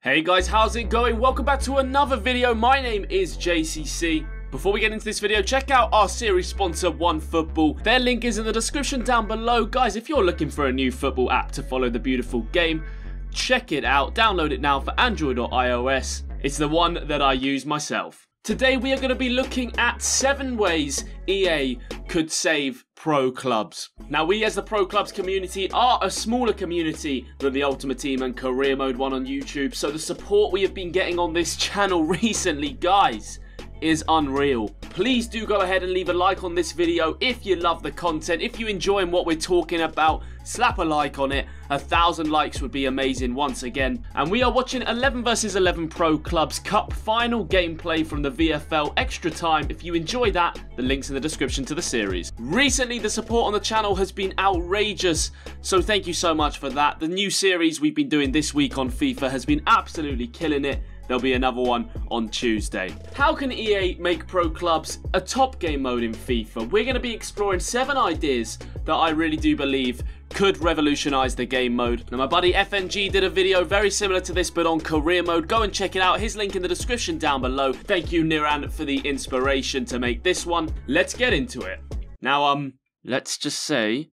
Hey guys, how's it going? Welcome back to another video. My name is JCC. Before we get into this video, check out our series sponsor, OneFootball. Their link is in the description down below. Guys, if you're looking for a new football app to follow the beautiful game, check it out. Download it now for Android or iOS. It's the one that I use myself. Today we are going to be looking at 7 ways EA could save pro clubs. Now we as the pro clubs community are a smaller community than the Ultimate Team and Career Mode one on YouTube, so the support we have been getting on this channel recently, guys, is unreal. Please do go ahead and leave a like on this video if you love the content. If you enjoy what we're talking about, slap a like on it. 1,000 likes would be amazing once again. And we are watching 11 vs 11 Pro Clubs Cup final gameplay from the VFL Extra Time. If you enjoy that, the link's in the description to the series. Recently, the support on the channel has been outrageous, so thank you so much for that. The new series we've been doing this week on FIFA has been absolutely killing it. There'll be another one on Tuesday. How can EA make pro clubs a top game mode in FIFA? We're going to be exploring 7 ideas that I really do believe could revolutionize the game mode. Now my buddy FNG did a video very similar to this but on career mode. Go and check it out. His link in the description down below. Thank you Niran for the inspiration to make this one. Let's get into it. Now let's just say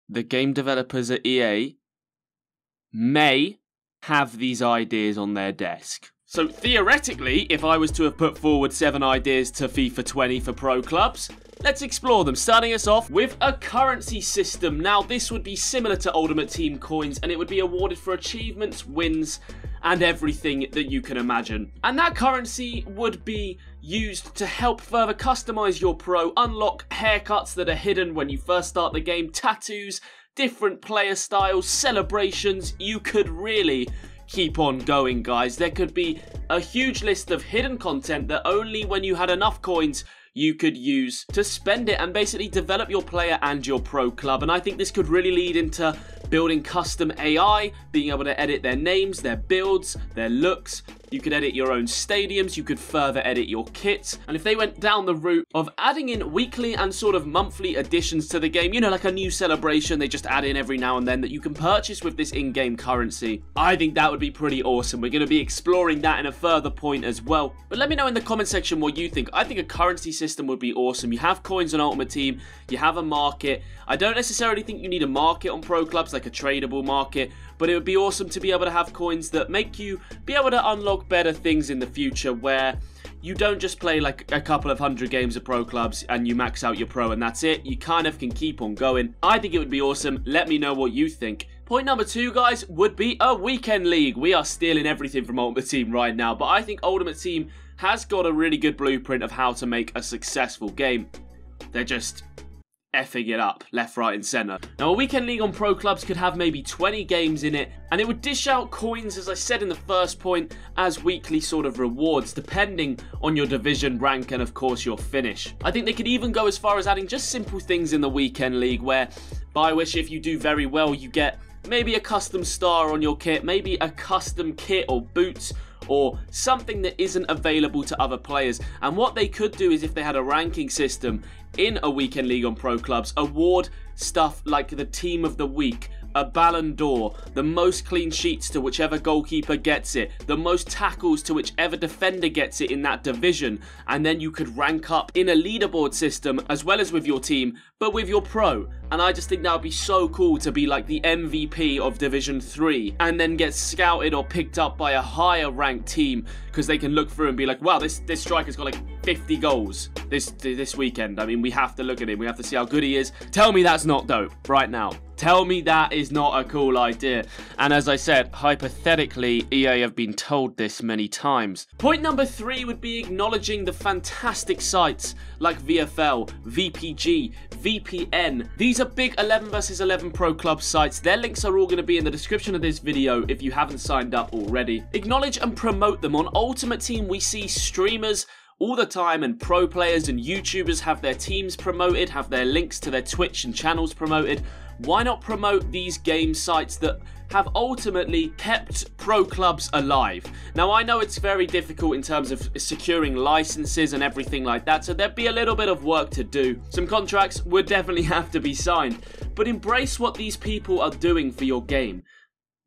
the game developers at EA may have these ideas on their desk. So theoretically, if I was to have put forward 7 ideas to FIFA 20 for pro clubs, let's explore them, starting us off with a currency system. Now this would be similar to Ultimate Team coins and it would be awarded for achievements, wins and everything that you can imagine. And that currency would be used to help further customize your pro, unlock haircuts that are hidden when you first start the game, tattoos, different player styles, celebrations. You could really keep on going, guys. There could be a huge list of hidden content that only when you had enough coins you could use to spend it and basically develop your player and your pro club. And I think this could really lead into building custom AI, being able to edit their names, their builds, their looks. You could edit your own stadiums, you could further edit your kits. And if they went down the route of adding in weekly and sort of monthly additions to the game, you know, like a new celebration they just add in every now and then that you can purchase with this in-game currency, I think that would be pretty awesome. We're going to be exploring that in a further point as well. But let me know in the comment section what you think. I think a currency system would be awesome. You have coins on Ultimate Team, you have a market. I don't necessarily think you need a market on pro clubs, like a tradable market, but it would be awesome to be able to have coins that make you be able to unlock better things in the future, where you don't just play like a couple of 100 games of pro clubs and you max out your pro and that's it. You kind of can keep on going. I think it would be awesome. Let me know what you think. Point number 2, guys, would be a weekend league. We are stealing everything from Ultimate Team right now, but I think Ultimate Team has got a really good blueprint of how to make a successful game. They're just effing it up left, right and centre. Now a weekend league on pro clubs could have maybe 20 games in it, and it would dish out coins, as I said in the first point, as weekly sort of rewards depending on your division rank and of course your finish. I think they could even go as far as adding just simple things in the weekend league where, by which if you do very well you get maybe a custom star on your kit, maybe a custom kit or boots, or something that isn't available to other players. And what they could do is, if they had a ranking system in a weekend league on pro clubs, award stuff like the team of the week, a Ballon d'Or, the most clean sheets to whichever goalkeeper gets it, the most tackles to whichever defender gets it in that division, and then you could rank up in a leaderboard system as well as with your team, but with your pro. And I just think that would be so cool to be like the MVP of Division 3 and then get scouted or picked up by a higher ranked team because they can look through and be like, wow, this striker's got like 50 goals this weekend. I mean, we have to look at him. We have to see how good he is. Tell me that's not dope right now. Tell me that is not a cool idea. And as I said, hypothetically, EA have been told this many times. Point number 3 would be acknowledging the fantastic sites like VFL, VPG, VPN. These are big 11 vs 11 pro club sites. Their links are all going to be in the description of this video if you haven't signed up already. Acknowledge and promote them. On Ultimate Team, we see streamers all the time, and pro players and YouTubers have their teams promoted, have their links to their Twitch and channels promoted. Why not promote these game sites that have ultimately kept pro clubs alive? Now I know it's very difficult in terms of securing licenses and everything like that, so there'd be a little bit of work to do. Some contracts would definitely have to be signed, but embrace what these people are doing for your game.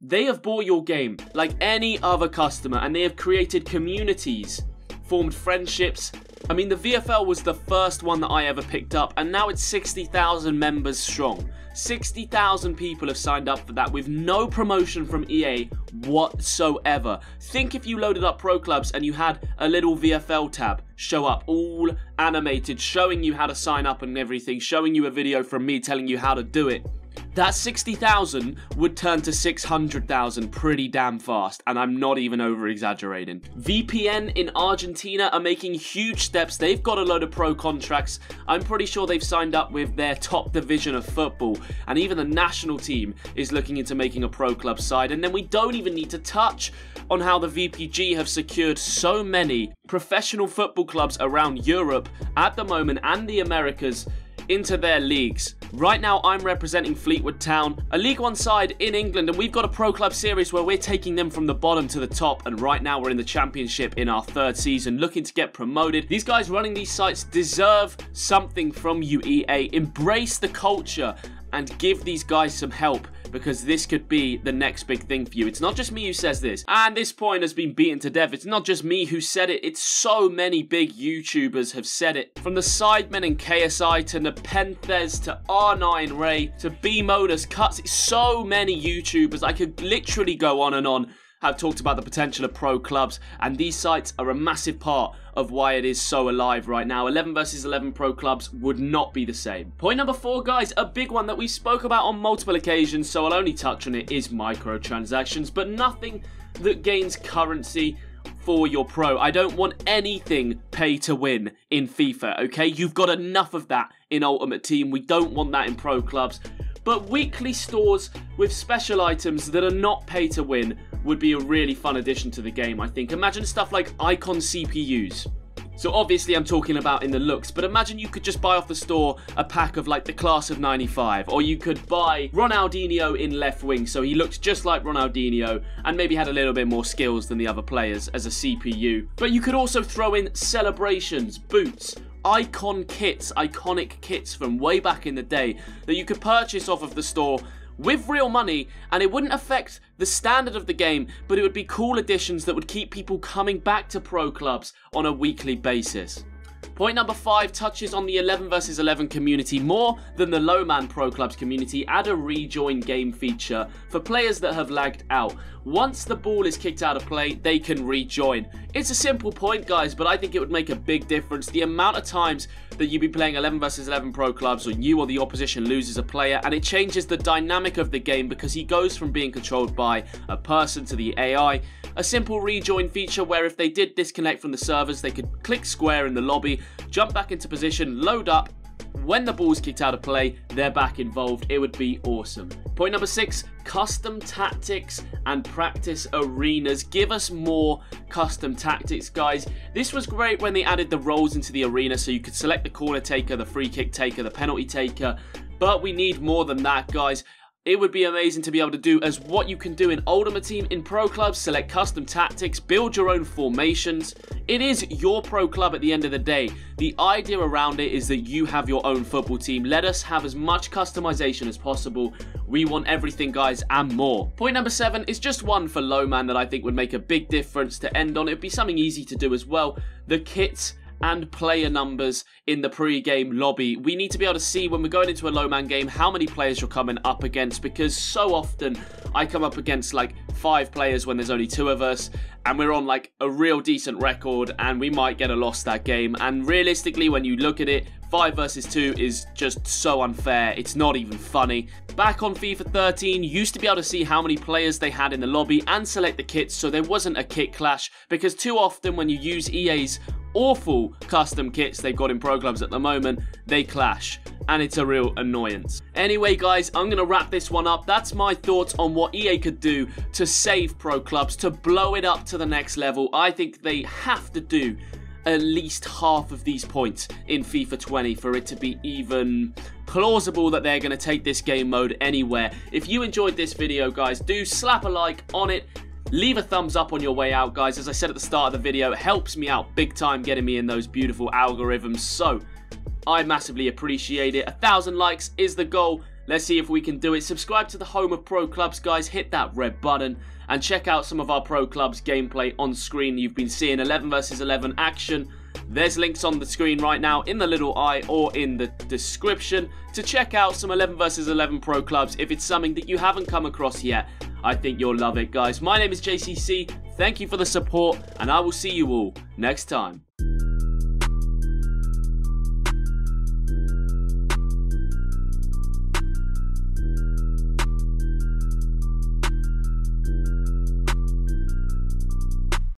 They have bought your game like any other customer, and they have created communities, formed friendships. I mean, the VFL was the first one that I ever picked up, and now it's 60,000 members strong. 60,000 people have signed up for that with no promotion from EA whatsoever. Think if you loaded up Pro Clubs and you had a little VFL tab show up, all animated, showing you how to sign up and everything, showing you a video from me telling you how to do it. That 60,000 would turn to 600,000 pretty damn fast, and I'm not even over-exaggerating. VPN in Argentina are making huge steps. They've got a load of pro contracts. I'm pretty sure they've signed up with their top division of football, and even the national team is looking into making a pro club side. And then we don't even need to touch on how the VPG have secured so many professional football clubs around Europe at the moment and the Americas into their leagues. Right now I'm representing Fleetwood Town, a League One side in England, and we've got a Pro Club series where we're taking them from the bottom to the top, and right now we're in the Championship in our 3rd season, looking to get promoted. These guys running these sites deserve something from you, EA. Embrace the culture and give these guys some help, because this could be the next big thing for you. It's not just me who says this, and this point has been beaten to death. It's not just me who said it, it's so many big YouTubers have said it. From the Sidemen and KSI to Nepenthes to R9 Ray to B-Modus Cuts, it's so many YouTubers. I could literally go on and on. Have talked about the potential of pro clubs, and these sites are a massive part of why it is so alive right now. 11 versus 11 pro clubs would not be the same. Point number 4, guys, a big one that we spoke about on multiple occasions, so I'll only touch on it, is microtransactions, but nothing that gains currency for your pro. I don't want anything pay to win in FIFA, okay? You've got enough of that in Ultimate Team. We don't want that in pro clubs. But weekly stores with special items that are not pay to win would be a really fun addition to the game, I think. Imagine stuff like icon CPUs. So obviously I'm talking about in the looks, but imagine you could just buy off the store a pack of like the class of 95, or you could buy Ronaldinho in left wing, so he looked just like Ronaldinho and maybe had a little bit more skills than the other players as a CPU. But you could also throw in celebrations, boots, icon kits, iconic kits from way back in the day that you could purchase off of the store with real money, and it wouldn't affect the standard of the game, but it would be cool additions that would keep people coming back to pro clubs on a weekly basis. Point number 5 touches on the 11 versus 11 community more than the low man pro clubs community. Add a rejoin game feature for players that have lagged out. Once the ball is kicked out of play, they can rejoin. It's a simple point, guys, but I think it would make a big difference. The amount of times that you'd be playing 11 versus 11 pro clubs, or you or the opposition loses a player, and it changes the dynamic of the game because he goes from being controlled by a person to the AI. A simple rejoin feature where if they did disconnect from the servers, they could click square in the lobby, jump back into position, load up. When the ball's kicked out of play, they're back involved. It would be awesome. Point number 6, custom tactics and practice arenas. Give us more custom tactics, guys. This was great when they added the roles into the arena, so you could select the corner taker, the free kick taker, the penalty taker, but we need more than that, guys. It would be amazing to be able to do as what you can do in Ultimate Team in pro clubs, select custom tactics, build your own formations. It is your pro club at the end of the day. The idea around it is that you have your own football team. Let us have as much customization as possible. We want everything, guys, and more. Point number 7 is just one for low man that I think would make a big difference to end on. It would be something easy to do as well. The kits and player numbers in the pre-game lobby. We need to be able to see when we're going into a low man game how many players you're coming up against, because so often I come up against like 5 players when there's only 2 of us, and we're on like a real decent record, and we might get a loss that game. And realistically, when you look at it, 5 versus 2 is just so unfair. It's not even funny. Back on FIFA 13, you used to be able to see how many players they had in the lobby and select the kits, so there wasn't a kit clash, because too often when you use EA's awful custom kits they've got in pro clubs at the moment, they clash, and it's a real annoyance. Anyway, guys, I'm going to wrap this one up. That's my thoughts on what EA could do to save pro clubs, to blow it up to the next level. I think they have to do at least half of these points in FIFA 20 for it to be even plausible that they're going to take this game mode anywhere. If you enjoyed this video, guys, do slap a like on it. Leave a thumbs up on your way out, guys. As I said at the start of the video, it helps me out big time getting me in those beautiful algorithms, so I massively appreciate it. 1,000 likes is the goal. Let's see if we can do it. Subscribe to the home of pro clubs, guys. Hit that red button and check out some of our pro clubs gameplay on screen. You've been seeing 11 versus 11 action. There's links on the screen right now in the little eye or in the description to check out some 11 versus 11 pro clubs. If it's something that you haven't come across yet, I think you'll love it, guys. My name is JCC. Thank you for the support, and I will see you all next time.